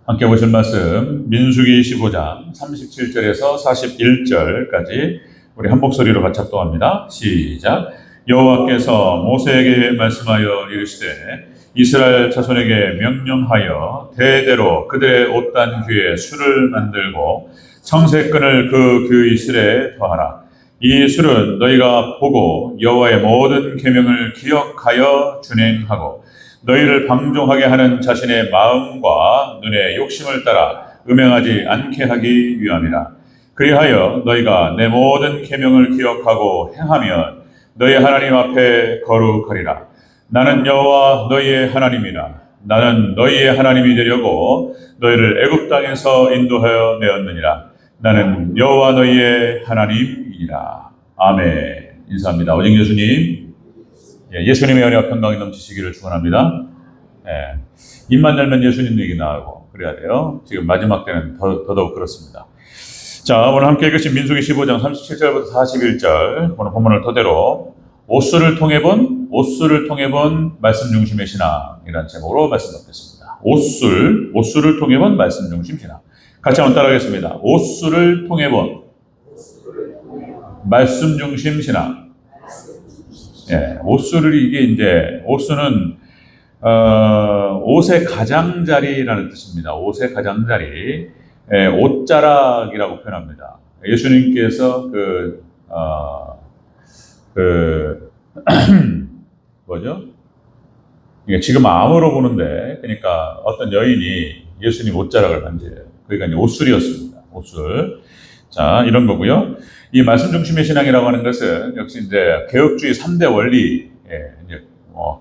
함께 보실 말씀 민수기 15장 37절에서 41절까지 우리 한 목소리로 같이 합독합니다. 시작. 여호와께서 모세에게 말씀하여 이르시되 이스라엘 자손에게 명령하여 대대로 그들의 옷단 귀에 술을 만들고 청색끈을 그 귀이슬에 더하라. 이 술은 너희가 보고 여호와의 모든 계명을 기억하여 준행하고 너희를 방종하게 하는 자신의 마음과 눈의 욕심을 따라 음행하지 않게 하기 위함이라. 그리하여 너희가 내 모든 계명을 기억하고 행하면 너희 하나님 앞에 거룩하리라. 나는 여호와 너희의 하나님이라. 나는 너희의 하나님이 되려고 너희를 애굽 땅에서 인도하여 내었느니라. 나는 여호와 너희의 하나님이니라. 아멘. 인사합니다. 오직 예수님, 예수님의 은혜와 평강이 넘치시기를 축원합니다. 입만 열면 예수님 얘기 나오고 그래야 돼요. 지금 마지막 때는 더더욱 그렇습니다. 자, 오늘 함께 읽으신 민수기 15장 37절부터 41절 오늘 본문을 토대로 옷술을 통해 본 말씀 중심의 신앙이라는 제목으로 말씀 듣겠습니다. 옷술을 통해 본 말씀 중심 신앙. 같이 한번 따라하겠습니다. 옷술을 통해 본 말씀 중심 신앙. 옷술이 이게 이제 옷술은 옷의 가장자리라는 뜻입니다. 옷의 가장자리, 옷자락이라고 표현합니다. 예수님께서 뭐죠? 이게 지금 암으로 보는데, 그러니까 어떤 여인이 예수님 옷자락을 만져요. 그러니까 이제 옷술이었습니다. 옷술. 자, 이런 거고요. 이 말씀 중심의 신앙이라고 하는 것은 역시 이제 개혁주의 3대 원리, 이제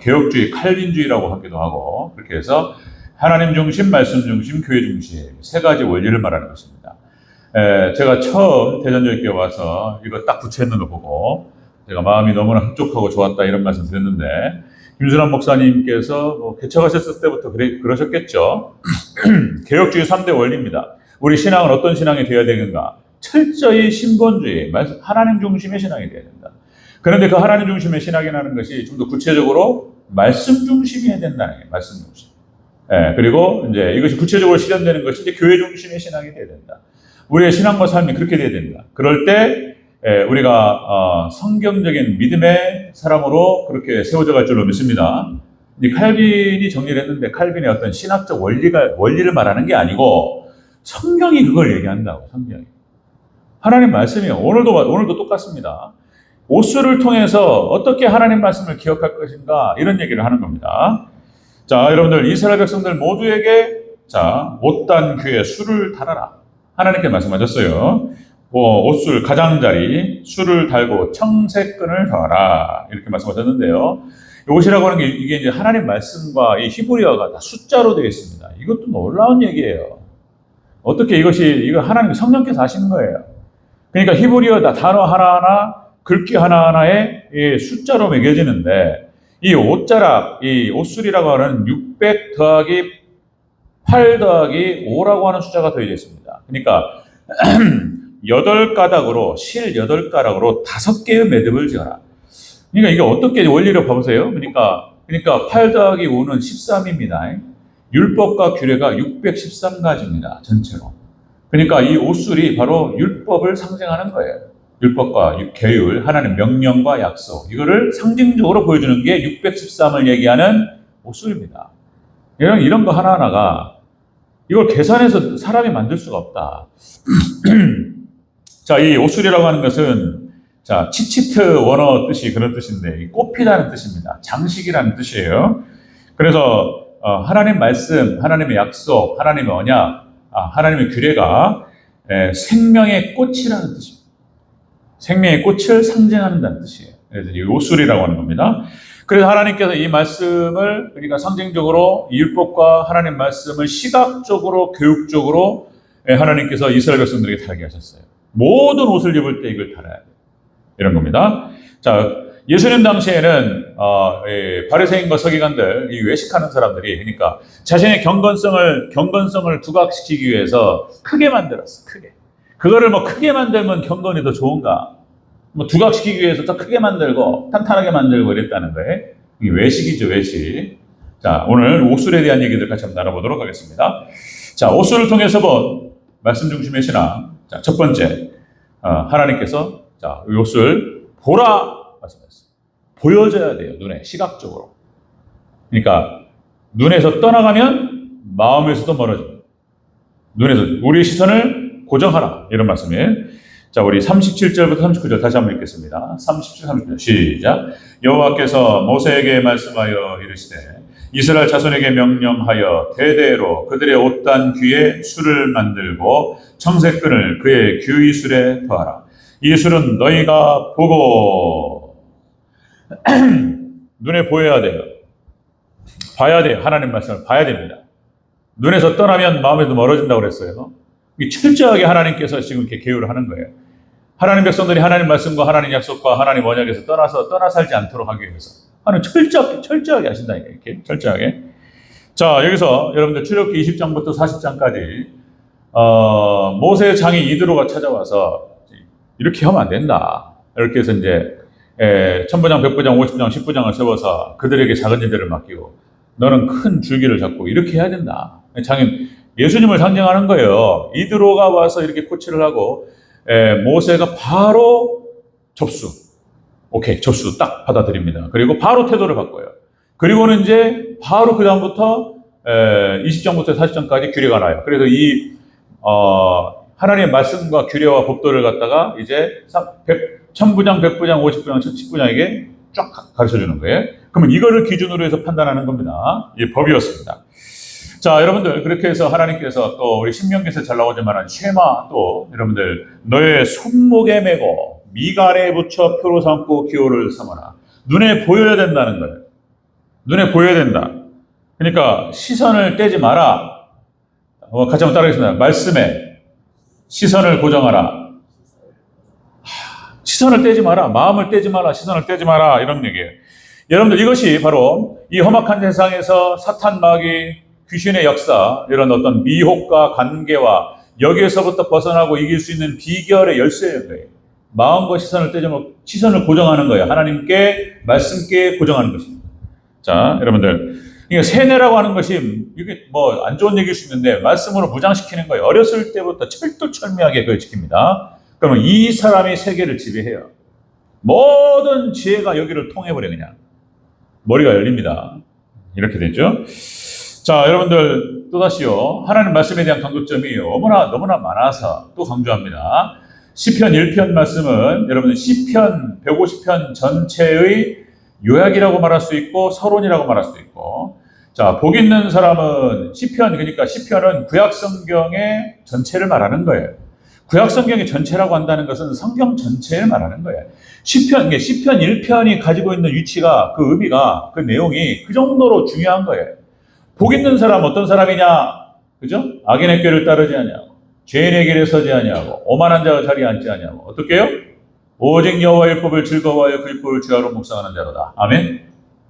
개혁주의 칼빈주의라고 하기도 하고, 그렇게 해서 하나님 중심, 말씀 중심, 교회 중심 세 가지 원리를 말하는 것입니다. 제가 처음 대전여교회 와서 이거 딱 붙여있는 거 보고 제가 마음이 너무나 흡족하고 좋았다 이런 말씀 드렸는데, 김순환 목사님께서 개척하셨을 때부터 그러셨겠죠. 개혁주의 3대 원리입니다. 우리 신앙은 어떤 신앙이 되어야 되는가? 철저히 신본주의, 하나님 중심의 신앙이 되어야 된다. 그런데 그 하나님 중심의 신앙이라는 것이 좀 더 구체적으로 말씀 중심이어야 된다는 거예요. 말씀 중심. 그리고 이제 이것이 구체적으로 실현되는 것이 이제 교회 중심의 신앙이 되어야 된다. 우리의 신앙과 삶이 그렇게 되어야 된다. 그럴 때 우리가 성경적인 믿음의 사람으로 그렇게 세워져 갈 줄로 믿습니다. 이 칼빈이 정리를 했는데 칼빈의 어떤 신학적 원리를 말하는 게 아니고 성경이 그걸 얘기한다고. 성경이. 하나님 말씀이요. 오늘도 똑같습니다. 옷술을 통해서 어떻게 하나님 말씀을 기억할 것인가 이런 얘기를 하는 겁니다. 자, 여러분들 이스라엘 백성들 모두에게 자, 옷단 귀에 술을 달아라. 하나님께 말씀하셨어요. 옷술 가장자리 술을 달고 청색끈을 더하라 이렇게 말씀하셨는데요. 옷이라고 하는 게 이게 이제 하나님 말씀과 이 히브리어가 다 숫자로 되어 있습니다. 이것도 놀라운 얘기예요. 어떻게 이거 하나님 성령께서 하시는 거예요. 그러니까 히브리어 다 단어 하나하나 글귀 하나하나에 숫자로 매겨지는데 이 옷자락, 이 옷술이라고 하는 600 더하기 8 더하기 5라고 하는 숫자가 더해져 있습니다. 그러니까 8가닥으로 실 8가닥으로 5개의 매듭을 지어라. 그러니까 이게 어떻게 원리를 봐보세요. 그러니까 8 더하기 5는 13입니다. 율법과 규례가 613가지입니다. 전체로. 그러니까 이 옷술이 바로 율법을 상징하는 거예요. 율법과 계율, 하나님의 명령과 약속. 이거를 상징적으로 보여주는 게 613을 얘기하는 옷술입니다. 이런 거 하나하나가 이걸 계산해서 사람이 만들 수가 없다. 자, 이 옷술이라고 하는 것은 자, 치치트 원어 뜻이 그런 뜻인데 꽃피다는 뜻입니다. 장식이라는 뜻이에요. 그래서 하나님 말씀, 하나님의 약속, 하나님의 언약, 하나님의 규례가 생명의 꽃이라는 뜻입니다. 생명의 꽃을 상징한다는 뜻이에요. 그래서 이 옷술이라고 하는 겁니다. 그래서 하나님께서 이 말씀을 우리가 상징적으로 이 율법과 하나님 말씀을 시각적으로 교육적으로 하나님께서 이스라엘 백성들에게 달게 하셨어요. 모든 옷을 입을 때 이걸 달아야 돼요. 이런 겁니다. 자, 예수님 당시에는 바리새인과 서기관들, 이 외식하는 사람들이 그러니까 자신의 경건성을 두각시키기 위해서 크게 만들었어. 크게. 그거를 크게 만들면 경건이 더 좋은가? 두각시키기 위해서 더 크게 만들고 탄탄하게 만들고 이랬다는 거예요. 이게 외식이죠, 외식. 자, 오늘 옥술에 대한 얘기들 같이 한번 나눠보도록 하겠습니다. 자, 옥술을 통해서 본 말씀 중심의 신앙. 자, 첫 번째, 하나님께서 자, 이 옥술 보라 말씀하셨어요. 보여져야 돼요. 눈에 시각적으로. 그러니까 눈에서 떠나가면 마음에서도 멀어집니다. 눈에서 우리의 시선을 고정하라 이런 말씀이에요. 자, 우리 37절부터 39절 다시 한번 읽겠습니다. 37, 39절 시작. 여호와께서 모세에게 말씀하여 이르시되 이스라엘 자손에게 명령하여 대대로 그들의 옷단 귀에 술을 만들고 청색끈을 그의 귀술에 더하라. 이 술은 너희가 보고 눈에 보여야 돼요. 봐야 돼요. 하나님 말씀을 봐야 됩니다. 눈에서 떠나면 마음에도 멀어진다고 그랬어요. 철저하게 하나님께서 지금 이렇게 계율을 하는 거예요. 하나님 백성들이 하나님 말씀과 하나님 약속과 하나님 언약에서 떠나 살지 않도록 하기 위해서 하나님 철저하게 하신다니까. 이렇게 철저하게. 자, 여기서 여러분들 출애굽기 20장부터 40장까지 모세의 장이 이드로가 찾아와서 이렇게 하면 안 된다. 이렇게 해서 이제 천부장, 백부장, 50부장, 10부장을 세워서 그들에게 작은 일들을 맡기고 너는 큰 줄기를 잡고 이렇게 해야 된다. 장인 예수님을 상징하는 거예요. 이드로가 와서 이렇게 코치를 하고 모세가 바로 접수. 오케이, 접수 딱 받아들입니다. 그리고 바로 태도를 바꿔요. 그리고는 이제 바로 그 다음부터 20장부터 40장까지 규례가 나요. 그래서 이 하나님의 말씀과 규례와 법도를 갖다가 이제 천부장, 백부장, 50부장, 10부장에게 쫙 가르쳐 주는 거예요. 그러면 이거를 기준으로 해서 판단하는 겁니다. 이 법이었습니다. 자, 여러분들 그렇게 해서 하나님께서 또 우리 신명기에서 잘 나오지만 쉐마 또 여러분들 너의 손목에 메고 미간에 붙여 표로 삼고 기호를 삼아라. 눈에 보여야 된다는 거예요. 눈에 보여야 된다. 그러니까 시선을 떼지 마라. 같이 한번 따라하겠습니다. 말씀에 시선을 고정하라. 시선을 떼지 마라. 마음을 떼지 마라. 시선을 떼지 마라. 이런 얘기예요. 여러분들 이것이 바로 이 험악한 세상에서 사탄 마귀 귀신의 역사 이런 어떤 미혹과 관계와 여기에서부터 벗어나고 이길 수 있는 비결의 열쇠예요. 마음과 시선을 떼지 말고 시선을 고정하는 거예요. 하나님께 말씀께 고정하는 것입니다. 자, 여러분들 이게 세뇌라고 하는 것이 이게 뭐 안 좋은 얘기일 수 있는데 말씀으로 무장시키는 거예요. 어렸을 때부터 철두철미하게 그걸 지킵니다. 그러면 이 사람이 세계를 지배해요. 모든 지혜가 여기를 통해버려 그냥. 머리가 열립니다. 이렇게 되죠. 자, 여러분들 또다시요. 하나님 말씀에 대한 강조점이 너무나 많아서 또 강조합니다. 시편 1편 말씀은 여러분들 시편 150편 전체의 요약이라고 말할 수 있고 서론이라고 말할 수도 있고 자, 복 있는 사람은 시편 그러니까 시편은 구약 성경의 전체를 말하는 거예요. 구약 성경의 전체라고 한다는 것은 성경 전체를 말하는 거예요. 시편 1편이 가지고 있는 위치가 그 의미가 그 내용이 그 정도로 중요한 거예요. 복 있는 사람 어떤 사람이냐? 그죠? 악인의 꾀를 따르지 아니하고 죄인의 길에 서지 아니하고 오만한 자가 자리에 앉지 아니하고 어떻게 해요? 오직 여호와의 율법을 즐거워하여 그 율법을 주야로 묵상하는 자로다. 아멘.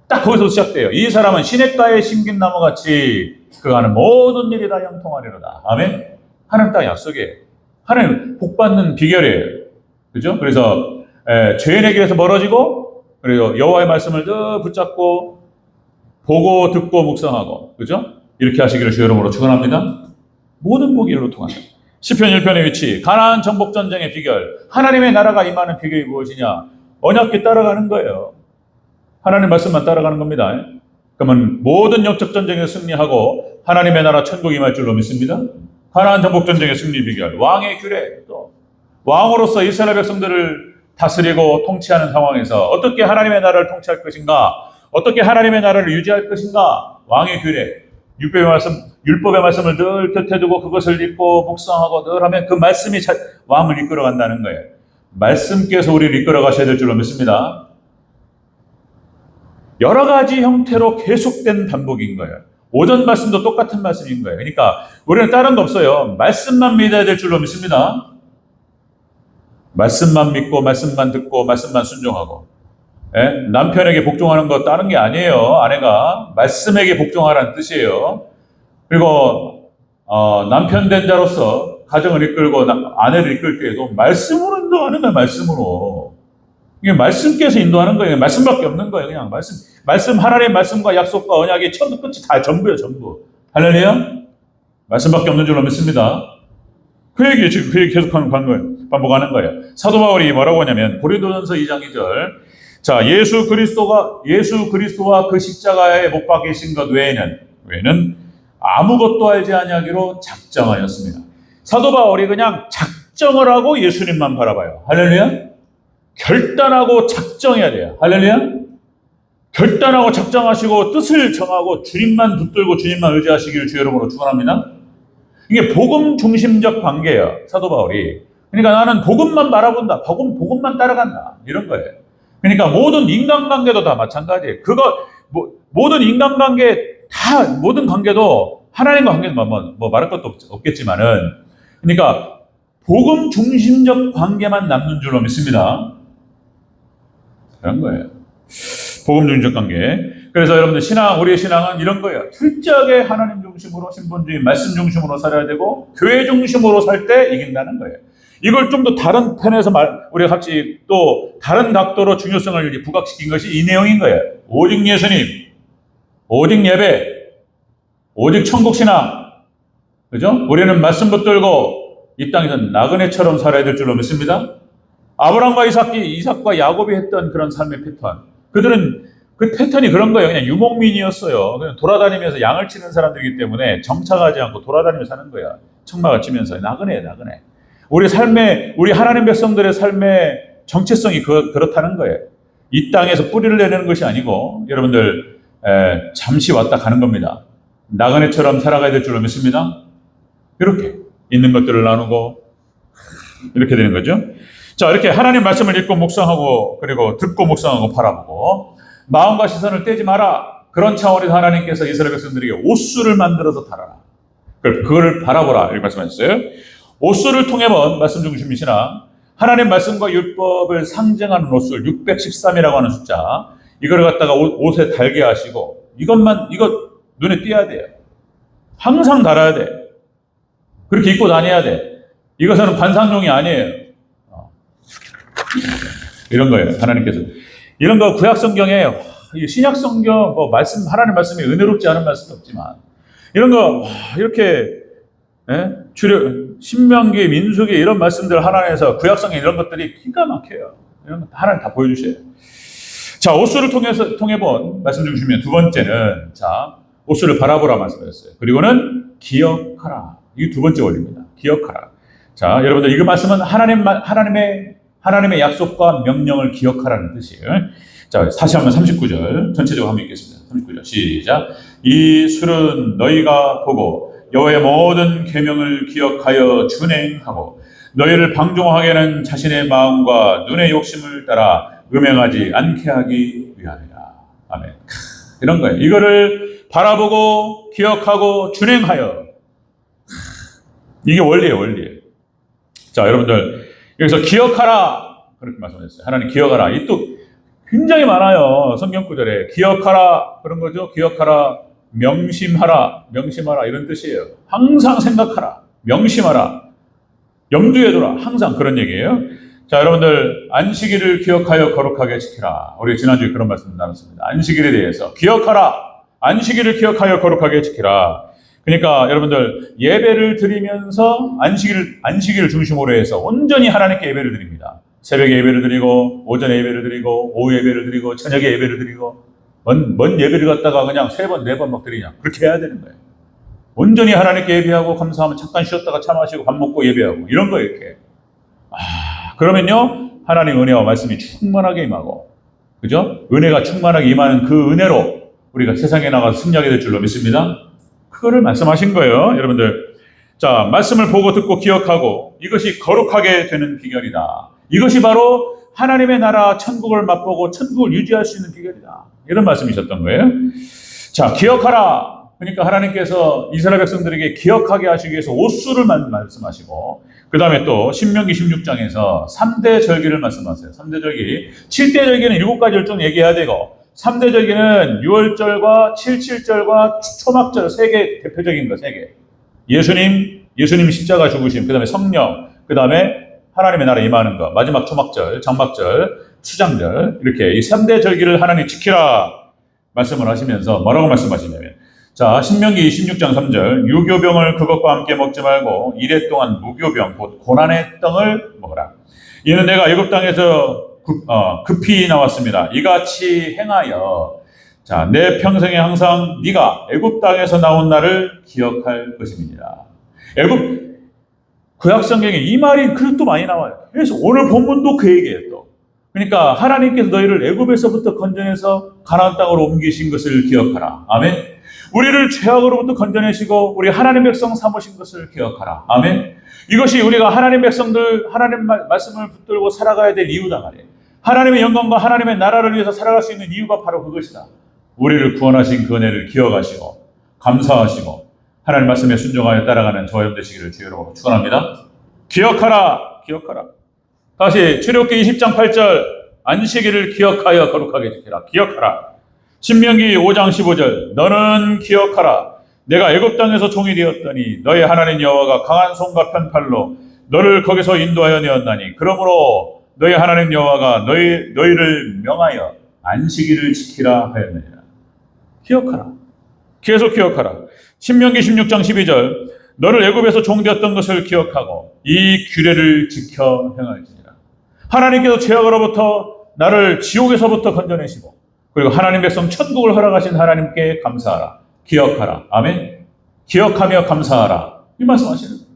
딱 거기서 시작돼요. 이 사람은 시냇가에 심긴 나무같이 그가 하는 모든 일이 다 형통하리로다. 아멘. 하나님 딱 약속이에요. 하나님 복 받는 비결이에요. 그죠? 그래서 죄인의 길에서 멀어지고 그리고 여호와의 말씀을 더 붙잡고 보고 듣고 묵상하고 그죠? 이렇게 하시기를 주의 이름으로 축원합니다. 모든 복이 이로 통한다. 시편 1편의 위치, 가나안 정복 전쟁의 비결, 하나님의 나라가 임하는 비결이 무엇이냐? 언약궤 따라가는 거예요. 하나님 말씀만 따라가는 겁니다. 그러면 모든 영적 전쟁에서 승리하고 하나님의 나라 천국 임할 줄로 믿습니다. 가나안 정복 전쟁의 승리 비결, 왕의 규례, 또 왕으로서 이스라엘 백성들을 다스리고 통치하는 상황에서 어떻게 하나님의 나라를 통치할 것인가? 어떻게 하나님의 나라를 유지할 것인가? 왕의 규례, 율법의 말씀을 늘 곁에 두고 그것을 읽고 묵상하고 늘 하면 그 말씀이 왕을 이끌어간다는 거예요. 말씀께서 우리를 이끌어 가셔야 될 줄로 믿습니다. 여러 가지 형태로 계속된 반복인 거예요. 오전 말씀도 똑같은 말씀인 거예요. 그러니까 우리는 다른 거 없어요. 말씀만 믿어야 될 줄로 믿습니다. 말씀만 믿고 말씀만 듣고 말씀만 순종하고 남편에게 복종하는 거 다른 게 아니에요. 아내가 말씀에게 복종하라는 뜻이에요. 그리고 남편 된 자로서 가정을 이끌고 아내를 이끌 때에도 말씀으로 인도하는 거예요. 말씀으로. 이게 말씀께서 인도하는 거예요. 말씀밖에 없는 거예요. 그냥 말씀, 하나님의 말씀과 약속과 언약이 처음부터 끝이 다 전부예요, 전부. 할렐루야? 말씀밖에 없는 줄로 믿습니다. 그 얘기 계속하는 거예요. 반복하는 거예요. 사도 바울이 뭐라고 하냐면 고린도전서 2장 2절. 자, 예수 그리스도와 그 십자가에 못 박히신 것 외에는 아무것도 알지 아니하기로 작정하였습니다. 사도 바울이 그냥 작정을 하고 예수님만 바라봐요. 할렐루야? 결단하고 작정해야 돼요. 할렐루야? 결단하고 작정하시고 뜻을 정하고 주님만 붙들고 주님만 의지하시기를 주 이름으로 축원합니다. 이게 복음 중심적 관계예요. 사도 바울이. 그러니까 나는 복음만 바라본다. 복음만 따라간다. 이런 거예요. 그러니까 모든 인간관계도 다 마찬가지예요. 모든 인간관계 모든 관계도 하나님과 관계도 말할 것도 없겠지만은, 그러니까 복음 중심적 관계만 남는 줄로 믿습니다. 그런 거예요. 복음 중심적 관계. 그래서 여러분들 우리의 신앙은 이런 거예요. 철저하게 하나님 중심으로, 신본주의, 말씀 중심으로 살아야 되고, 교회 중심으로 살 때 이긴다는 거예요. 이걸 좀 더 다른 편에서 우리가 같이 또 다른 각도로 중요성을 부각시킨 것이 이 내용인 거예요. 오직 예수님, 오직 예배, 오직 천국신앙. 그죠? 우리는 말씀 붙들고 이 땅에서 나그네처럼 살아야 될 줄로 믿습니다. 아브라함과 이삭과 야곱이 했던 그런 삶의 패턴. 그들은 그 패턴이 그런 거예요. 그냥 유목민이었어요. 그냥 돌아다니면서 양을 치는 사람들이기 때문에 정착하지 않고 돌아다니면서 사는 거야. 청막을 치면서 나그네. 우리 하나님 백성들의 삶의 정체성이 그렇다는 거예요. 이 땅에서 뿌리를 내는 것이 아니고 여러분들 잠시 왔다 가는 겁니다. 나그네처럼 살아가야 될 줄로 믿습니다. 이렇게 있는 것들을 나누고 이렇게 되는 거죠. 자, 이렇게 하나님 말씀을 읽고 묵상하고 그리고 듣고 묵상하고 바라보고 마음과 시선을 떼지 마라. 그런 차원에서 하나님께서 이스라엘 백성들에게 옷수를 만들어서 달아라. 그걸 바라보라. 이렇게 말씀하셨어요. 옷수를 통해 본 말씀 중심의 신앙, 하나님 말씀과 율법을 상징하는 옷술 613이라고 하는 숫자, 이걸 갖다가 옷에 달게 하시고 이거 눈에 띄어야 돼요. 항상 달아야 돼. 그렇게 입고 다녀야 돼. 이것은 관상용이 아니에요. 이런 거예요. 하나님께서 이런 거 구약 성경에 신약 성경 하나님 말씀이 은혜롭지 않은 말씀이 없지만 이런 거 이렇게 신명기, 민수기 이런 말씀들 하나님에서 구약성에 이런 것들이 기가 막혀요. 이런 거 하나님 다 보여주셔요. 자, 옷수를 통해 본 말씀 중심의 두 번째는 옷수를 바라보라 말씀하셨어요. 그리고는 기억하라. 이게 두 번째 원리입니다. 기억하라. 자, 여러분들 이거 말씀은 하나님의 약속과 명령을 기억하라는 뜻이에요. 자, 다시 한번 39절 전체적으로 한번 읽겠습니다. 39절 시작. 이 술은 너희가 보고 여호와의 모든 계명을 기억하여 준행하고 너희를 방종하게 하는 자신의 마음과 눈의 욕심을 따라 음행하지 않게 하기 위함이라. 아멘. 이런 거예요. 이거를 바라보고 기억하고 준행하여. 이게 원리예요. 자, 여러분들 여기서 기억하라 그렇게 말씀하셨어요. 하나님 기억하라. 이 또 굉장히 많아요. 성경 구절에 기억하라 그런 거죠. 기억하라, 명심하라 이런 뜻이에요. 항상 생각하라, 명심하라, 염두에 두라. 항상 그런 얘기예요. 자, 여러분들 안식일을 기억하여 거룩하게 지키라. 우리 지난주에 그런 말씀 나눴습니다. 안식일에 대해서 기억하라. 안식일을 기억하여 거룩하게 지키라. 그러니까 여러분들 예배를 드리면서 안식일을 중심으로 해서 온전히 하나님께 예배를 드립니다. 새벽에 예배를 드리고 오전에 예배를 드리고 오후 예배를 드리고 저녁에 예배를 드리고 뭔 예배를 갖다가 그냥 3번 4번 막 드리냐. 그렇게 해야 되는 거예요. 온전히 하나님께 예배하고 감사하면 잠깐 쉬었다가 차 마시고 밥 먹고 예배하고 이런 거예요. 이렇게. 그러면요 하나님 은혜와 말씀이 충만하게 임하고, 그죠? 은혜가 충만하게 임하는 그 은혜로 우리가 세상에 나가서 승리하게 될 줄로 믿습니다. 그거를 말씀하신 거예요. 여러분들, 자, 말씀을 보고 듣고 기억하고 이것이 거룩하게 되는 비결이다. 이것이 바로 하나님의 나라 천국을 맛보고 천국을 유지할 수 있는 비결이다. 이런 말씀이셨던 거예요. 자, 기억하라. 그러니까 하나님께서 이스라엘 백성들에게 기억하게 하시기 위해서 옷수를 말씀하시고, 그 다음에 또 신명기 16장에서 3대 절기를 말씀하세요. 3대 절기. 7대 절기는 7가지를 좀 얘기해야 되고, 3대 절기는 6월절과 77절과 초막절 3개 대표적인 거 3개. 예수님 십자가 죽으심, 그 다음에 성령, 그 다음에 하나님의 나라 임하는 거, 마지막 초막절, 장막절, 수장절, 이렇게 이 3대 절기를 하나님 지키라. 말씀을 하시면서 뭐라고 말씀하시냐면, 자, 신명기 26장 3절, 유교병을 그것과 함께 먹지 말고 이레 동안 무교병, 곧 고난의 떡을 먹으라. 이는 내가 애굽 땅에서 급히 나왔습니다. 이같이 행하여, 자, 내 평생에 항상 네가 애굽 땅에서 나온 날을 기억할 것입니다. 애굽 구약성경에 이 말이 그것도 많이 나와요. 그래서 오늘 본문도 그 얘기예요. 또 그러니까 하나님께서 너희를 애굽에서부터 건져내서 가나안 땅으로 옮기신 것을 기억하라. 아멘. 우리를 죄악으로부터 건져내시고 우리 하나님 백성 삼으신 것을 기억하라. 아멘. 이것이 우리가 하나님 백성들 하나님 말씀을 붙들고 살아가야 될 이유다 말이에요. 하나님의 영광과 하나님의 나라를 위해서 살아갈 수 있는 이유가 바로 그것이다. 우리를 구원하신 그 은혜를 기억하시고 감사하시고 하나님 말씀에 순종하여 따라가는 저와 여러분 되시기를 주의 이름으로 축원합니다. 기억하라. 기억하라. 다시 출애굽기 20장 8절, 안식일을 기억하여 거룩하게 지키라. 기억하라. 신명기 5장 15절, 너는 기억하라. 내가 애굽 땅에서 종이 되었더니 너의 하나님 여호와가 강한 손과 편팔로 너를 거기서 인도하여 내었나니 그러므로 너의 하나님 여호와가 너희를 명하여 안식일을 지키라 하였느니라. 기억하라. 계속 기억하라. 신명기 16장 12절, 너를 애굽에서 종되었던 것을 기억하고 이 규례를 지켜 행할지니라. 하나님께서 죄악으로부터 나를 지옥에서부터 건져내시고 그리고 하나님 백성 천국을 허락하신 하나님께 감사하라. 기억하라. 아멘. 기억하며 감사하라. 이 말씀하시는 거예요.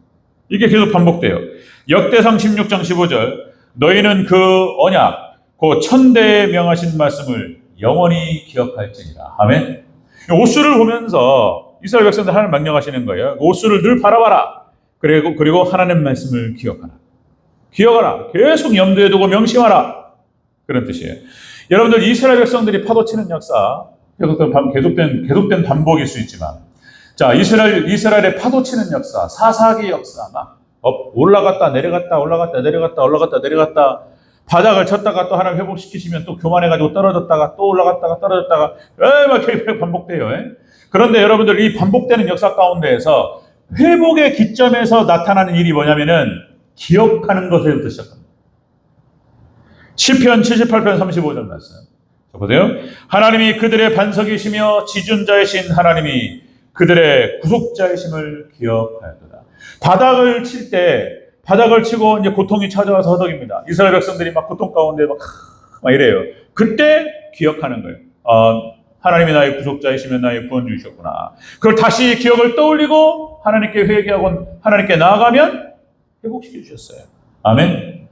이게 계속 반복돼요. 역대상 16장 15절, 너희는 그 언약, 그 천대에 명하신 말씀을 영원히 기억할지니라. 아멘. 옥수를 보면서 이스라엘 백성들 하나님 명령하시는 거예요. 옥수를 늘 바라봐라. 그리고 하나님 말씀을 기억하라. 기억하라. 계속 염두에 두고 명심하라. 그런 뜻이에요. 여러분들 이스라엘 백성들이 파도치는 역사, 계속된 반복일 수 있지만, 자, 이스라엘의 파도치는 역사, 사사기 역사, 막 올라갔다 내려갔다 올라갔다 내려갔다 올라갔다 내려갔다, 바닥을 쳤다가 또 하나님 회복시키시면 또 교만해가지고 떨어졌다가 또 올라갔다가 떨어졌다가 막 계속 반복돼요. 그런데 여러분들 이 반복되는 역사 가운데에서 회복의 기점에서 나타나는 일이 뭐냐면은 기억하는 것에부터 시작합니다. 시편 78편 35절 말씀. 보세요. 하나님이 그들의 반석이시며 지존자이신 하나님이 그들의 구속자이심을 기억하였도다. 바닥을 치고 이제 고통이 찾아와서 허덕입니다. 이스라엘 백성들이 막 고통 가운데 막 이래요. 그때 기억하는 거예요. 하나님이 나의 구속자이시며 나의 구원주이셨구나. 그걸 다시 기억을 떠올리고 하나님께 회개하고 하나님께 나아가면 회복시켜 주셨어요. 아멘.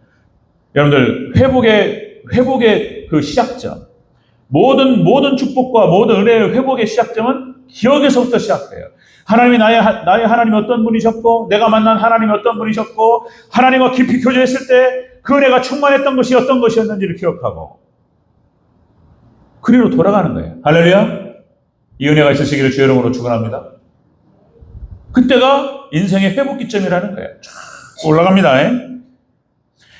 여러분들 회복의 그 시작점, 모든 축복과 모든 은혜의 회복의 시작점은 기억에서부터 시작돼요. 하나님이 나의 하나님이 어떤 분이셨고 내가 만난 하나님이 어떤 분이셨고 하나님과 깊이 교제했을 때 그 은혜가 충만했던 것이 어떤 것이었는지를 기억하고 그리로 돌아가는 거예요. 할렐루야. 이 은혜가 있으시기를 주의 이름으로 축원합니다. 그때가 인생의 회복 기점이라는 거예요. 쫙 올라갑니다.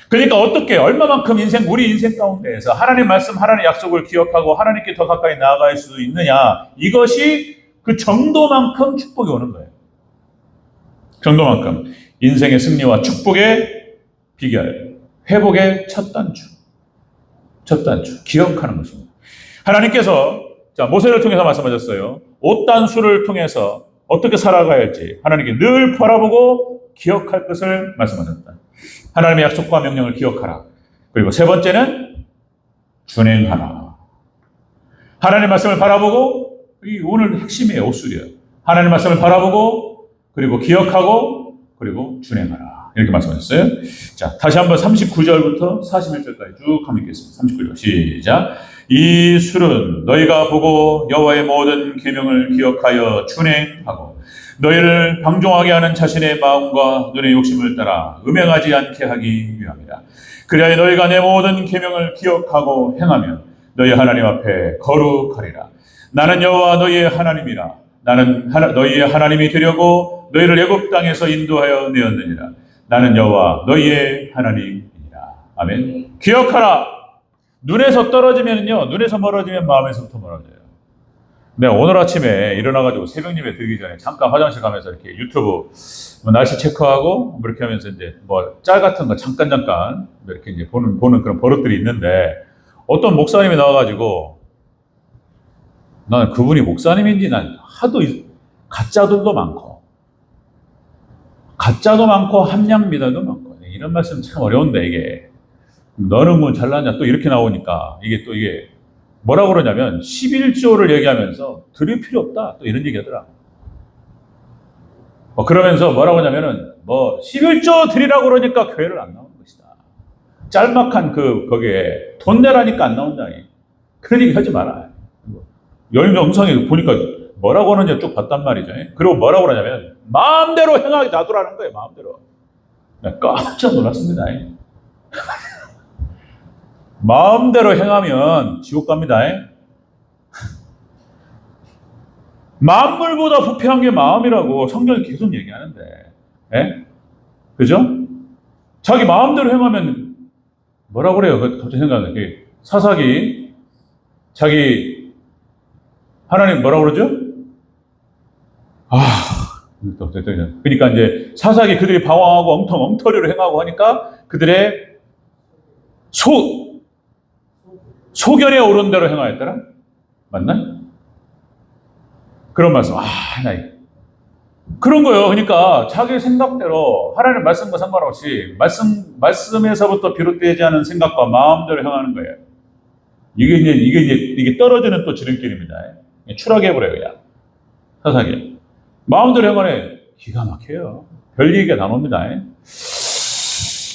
그러니까 어떻게 얼마만큼 우리 인생 가운데에서 하나님 말씀, 하나님의 약속을 기억하고 하나님께 더 가까이 나아갈 수 있느냐, 이것이 그 정도만큼 축복이 오는 거예요. 정도만큼 인생의 승리와 축복의 비결, 회복의 첫 단추 기억하는 것입니다. 하나님께서 모세를 통해서 말씀하셨어요. 5단수를 통해서 어떻게 살아가야 할지 하나님께 늘 바라보고 기억할 것을 말씀하셨다. 하나님의 약속과 명령을 기억하라. 그리고 세 번째는 준행하라. 하나님의 말씀을 바라보고, 이 오늘 핵심이에요. 옥술이에요. 하나님의 말씀을 바라보고 그리고 기억하고 그리고 준행하라. 이렇게 말씀하셨어요. 자, 다시 한번 39절부터 41절까지 쭉 한번 읽겠습니다. 39절 시작. 이 술은 너희가 보고 여호와의 모든 계명을 기억하여 준행하고 너희를 방종하게 하는 자신의 마음과 눈의 욕심을 따라 음행하지 않게 하기 위함이다. 그리하여 너희가 내 모든 계명을 기억하고 행하면 너희 하나님 앞에 거룩하리라. 나는 여호와 너희의 하나님이라. 나는 너희의 하나님이 되려고 너희를 애굽 땅에서 인도하여 내었느니라. 나는 여호와 너희의 하나님이니라. 아멘. 기억하라. 눈에서 멀어지면 마음에서부터 멀어져요. 내가 오늘 아침에 일어나가지고 새벽 예배 드리기 전에 잠깐 화장실 가면서 이렇게 유튜브 날씨 체크하고 이렇게 하면서 이제 짤 같은 거 잠깐 이렇게 이제 보는 그런 버릇들이 있는데 어떤 목사님이 나와가지고 난 그분이 목사님인지 난 하도 가짜들도 많고 함량 미달도 많고 이런 말씀 참 어려운데 이게 너는 뭐 잘났냐 또 이렇게 나오니까 이게 뭐라고 그러냐면 11조를 얘기하면서 드릴 필요 없다 또 이런 얘기하더라. 그러면서 뭐라고 하냐면은 11조 드리라고 그러니까 교회를 안 나오는 것이다. 짤막한 거기에 돈 내라니까 안 나온다. 그런 얘기 하지 마라. 영상에 보니까 뭐라고 하는지 쭉 봤단 말이죠. 그리고 뭐라고 그러냐면 마음대로 행하게 놔두라는 거예요. 마음대로. 깜짝 놀랐습니다. 마음대로 행하면 지옥 갑니다. 만물보다 부패한 게 마음이라고 성경이 계속 얘기하는데, 그죠? 자기 마음대로 행하면 뭐라고 그래요? 갑자기 생각나는 사사기, 자기 하나님 뭐라고 그러죠? 그러니까 이제 사사기 그들이 방황하고 엉터리로 행하고 하니까 그들의 소견에 오른 대로 행하였더라? 맞나? 그런 말씀. 그런 거예요. 그러니까 자기 생각대로 하나님 말씀과 상관없이 말씀에서부터 비롯되지 않은 생각과 마음대로 행하는 거예요. 이게 떨어지는 또 지름길입니다. 추락해버려요, 그냥. 사사기. 마음대로 행하네. 기가 막혀요. 별 얘기가 다 나옵니다.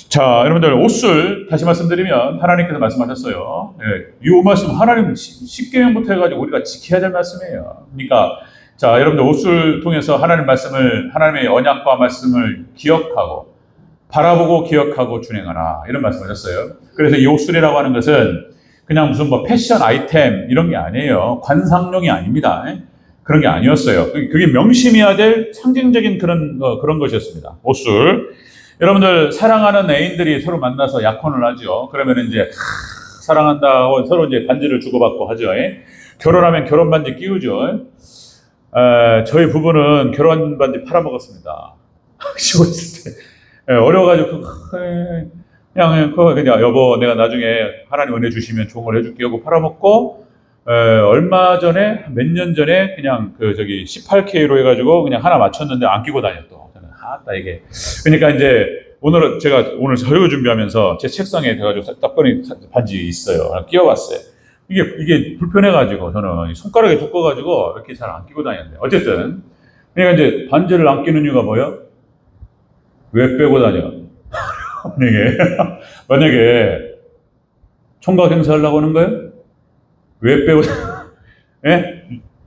자, 여러분들, 옷술, 다시 말씀드리면, 하나님께서 말씀하셨어요. 이 말씀, 하나님 10계명부터 해가지고 우리가 지켜야 될 말씀이에요. 그러니까, 자, 여러분들, 옷술 통해서 하나님의 언약과 말씀을 기억하고, 바라보고 기억하고 준행하라. 이런 말씀하셨어요. 그래서 이 옷술이라고 하는 것은 그냥 무슨 패션 아이템 이런 게 아니에요. 관상용이 아닙니다. 그런 게 아니었어요. 그게 명심해야 될 상징적인 그런 것이었습니다. 옷술. 여러분들 사랑하는 애인들이 서로 만나서 약혼을 하죠. 그러면 이제 사랑한다고 서로 이제 반지를 주고받고 하죠. 결혼하면 결혼 반지 끼우죠. 저희 부부는 결혼 반지 팔아먹었습니다. 쉬고 있을 때 어려워가지고 그냥 여보 내가 나중에 하나님 은혜 주시면 좋은 걸 해줄게 하고 팔아먹고 얼마 전에 몇 년 전에 그냥 18K로 해가지고 그냥 하나 맞췄는데 안 끼고 다녔또. 이게. 그러니까 이제 제가 오늘 설교 준비하면서 제 책상에 돼가지고 딱 꺼내 반지 있어요. 끼워봤어요. 이게 불편해가지고 저는 손가락이 두꺼워가지고 이렇게 잘 안 끼고 다녔는데 어쨌든 그러니까 이제 반지를 안 끼는 이유가 뭐예요? 왜 빼고 다녀? 만약에 총각 행사하려고 하는 거예요? 왜 빼고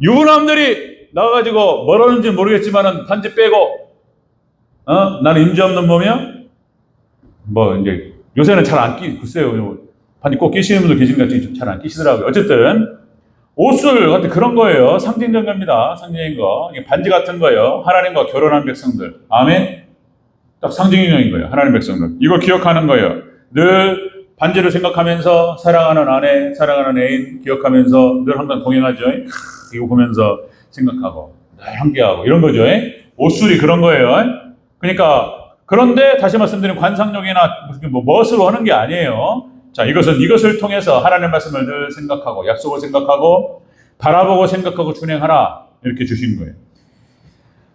유부남들이 나와가지고 뭐라는지 모르겠지만은 반지 빼고 나는 임지 없는 몸이야? 이제, 요새는 잘 안 글쎄요. 반지 꼭 끼시는 분들 계신 것 같지만 잘 안 끼시더라고요. 어쨌든, 옷술 같은 그런 거예요. 상징적인 겁니다. 상징적인 거. 반지 같은 거예요. 하나님과 결혼한 백성들. 아멘? 딱 상징적인 거예요. 하나님 백성들. 이걸 기억하는 거예요. 늘 반지를 생각하면서 사랑하는 아내, 사랑하는 애인 기억하면서 늘 항상 동행하죠. 이거 보면서 생각하고, 늘 함께하고, 이런 거죠. 옷술이 그런 거예요. 그러니까 그런데 다시 말씀드리면 관상용이나 멋으로 하는 게 아니에요. 자, 이것을 통해서 하나님의 말씀을 늘 생각하고 약속을 생각하고 바라보고 생각하고 준행하라 이렇게 주신 거예요.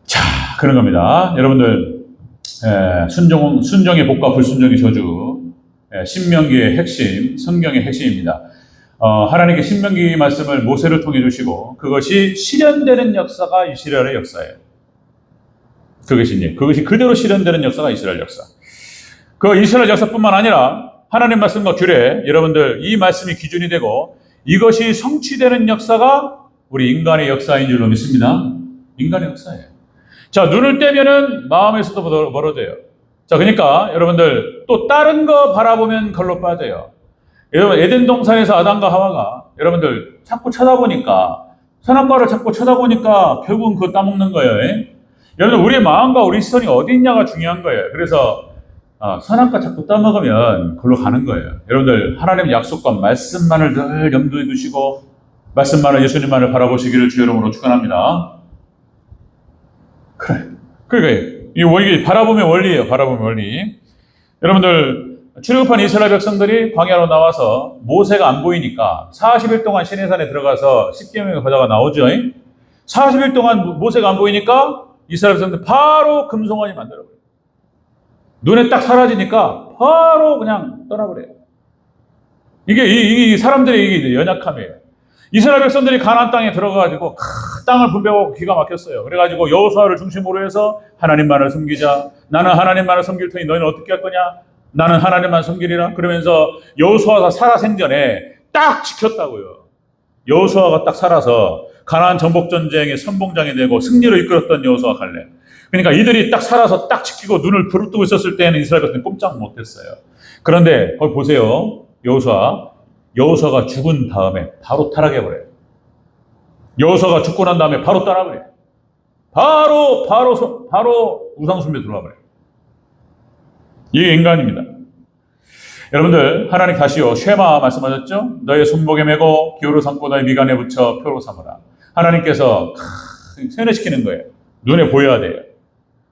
자, 그런 겁니다. 여러분들 순종의 복과 불순종의 저주, 신명기의 핵심, 성경의 핵심입니다. 하나님께 신명기 말씀을 모세를 통해 주시고 그것이 실현되는 역사가 이스라엘의 역사예요. 그것이 그대로 실현되는 역사가 이스라엘 역사. 그 이스라엘 역사뿐만 아니라 하나님 말씀과 규례, 여러분들 이 말씀이 기준이 되고 이것이 성취되는 역사가 우리 인간의 역사인 줄로 믿습니다. 인간의 역사예요. 자, 눈을 떼면은 마음에서도 멀어져요. 자, 그러니까 여러분들 또 다른 거 바라보면 걸로 빠져요. 여러분 에덴 동산에서 아담과 하와가 여러분들 자꾸 쳐다보니까 선악과를 자꾸 쳐다보니까 결국은 그거 따먹는 거예요. 여러분 우리의 마음과 우리 시선이 어디 있냐가 중요한 거예요. 그래서 선악과 자꾸 따먹으면 그걸로 가는 거예요. 여러분들 하나님의 약속과 말씀만을 늘 염두에 두시고 말씀만을 예수님만을 바라보시기를 주의 이름으로 축원합니다. 그러니까 이게 바라보면 원리예요. 바라보면 원리. 여러분들 출애굽한 이스라엘 백성들이 광야로 나와서 모세가 안 보이니까 40일 동안 시내산에 들어가서 십계명을 가져가 나오죠. 40일 동안 모세가 안 보이니까 이스라엘 백성들 바로 금송아지 만들어버려요. 눈에 딱 사라지니까 바로 그냥 떠나버려요. 이게 사람들의 이게 연약함이에요. 이스라엘 백성들이 가나안 땅에 들어가가지고 땅을 분배하고 기가 막혔어요. 그래가지고 여호수아를 중심으로 해서 하나님만을 섬기자. 나는 하나님만을 섬길 테니 너희는 어떻게 할 거냐? 나는 하나님만 섬기리라. 그러면서 여호수아가 살아생전에 딱 지켰다고요. 여호수아가 딱 살아서 가나안 전복 전쟁의 선봉장이 되고 승리로 이끌었던 여호수아 갈렙. 그러니까 이들이 딱 살아서 딱 지키고 눈을 부릅뜨고 있었을 때는 이스라엘 백성이 꼼짝 못했어요. 그런데 거기 보세요. 여호수아가 죽은 다음에 바로 타락해버려요. 여호수아가 죽고 난 다음에 바로 떠나버려요. 바로 우상숭배 들어와 버려요. 이게 인간입니다. 여러분들, 하나님 다시요, 쉐마 말씀하셨죠? 너의 손목에 메고 기호로 삼고 너의 미간에 붙여 표로 삼으라. 하나님께서 세뇌시키는 거예요. 눈에 보여야 돼요.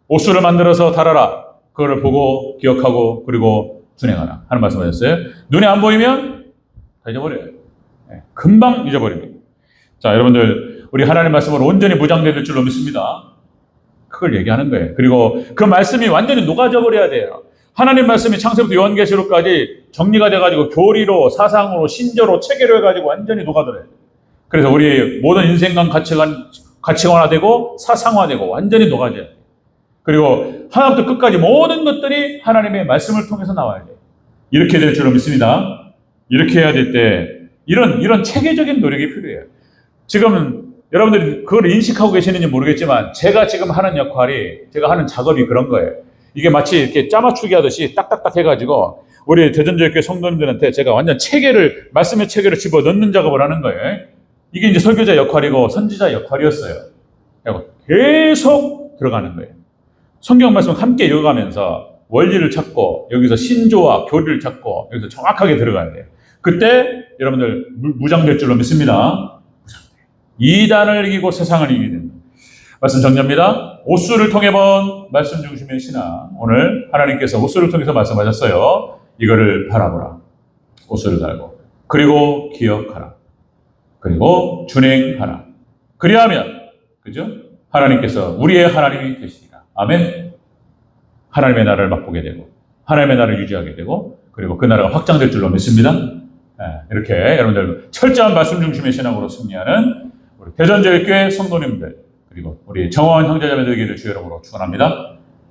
옥수를 만들어서 달아라. 그거를 보고 기억하고 그리고 준행하라 하는 말씀하셨어요. 눈에 안 보이면 다 잊어버려요. 금방 잊어버립니다. 자, 여러분들, 우리 하나님 말씀으로 온전히 무장될 줄로 믿습니다. 그걸 얘기하는 거예요. 그리고 그 말씀이 완전히 녹아져 버려야 돼요. 하나님 말씀이 창세부터 요한계시록까지 정리가 돼가지고 교리로, 사상으로, 신조로, 체계로 해가지고 완전히 녹아들어요. 그래서 우리 모든 인생관 가치관화되고 사상화되고 완전히 녹아져요. 그리고 하나부터 끝까지 모든 것들이 하나님의 말씀을 통해서 나와야 돼요. 이렇게 될 줄로 믿습니다. 이렇게 해야 될 때 이런 체계적인 노력이 필요해요. 지금 여러분들이 그걸 인식하고 계시는지 모르겠지만 제가 지금 하는 역할이, 제가 하는 작업이 그런 거예요. 이게 마치 이렇게 짜맞추기 하듯이 딱딱딱 해가지고 우리 대전제일교회 성도님들한테 제가 완전 말씀의 체계를 집어넣는 작업을 하는 거예요. 이게 이제 설교자 역할이고 선지자 역할이었어요. 계속 들어가는 거예요. 성경 말씀을 함께 읽어가면서 원리를 찾고 여기서 신조와 교리를 찾고 여기서 정확하게 들어가야 돼요. 그때 여러분들 무장될 줄로 믿습니다. 이단을 이기고 세상을 이기게 됩니다. 말씀 정리합니다. 옥수를 통해 본 말씀 중심의 신앙. 오늘 하나님께서 옥수를 통해서 말씀하셨어요. 이거를 바라보라. 옥수를 달고. 그리고 기억하라. 그리고 준행하라. 그리하면, 그죠? 하나님께서 우리의 하나님이 되시리라. 아멘. 하나님의 나라를 맛보게 되고, 하나님의 나라를 유지하게 되고, 그리고 그 나라가 확장될 줄로 믿습니다. 이렇게 여러분들 철저한 말씀 중심의 신앙으로 승리하는 우리 대전제일교회 성도님들, 그리고 우리 정원 형제자매들 되기를 주의 이름으로 축원합니다.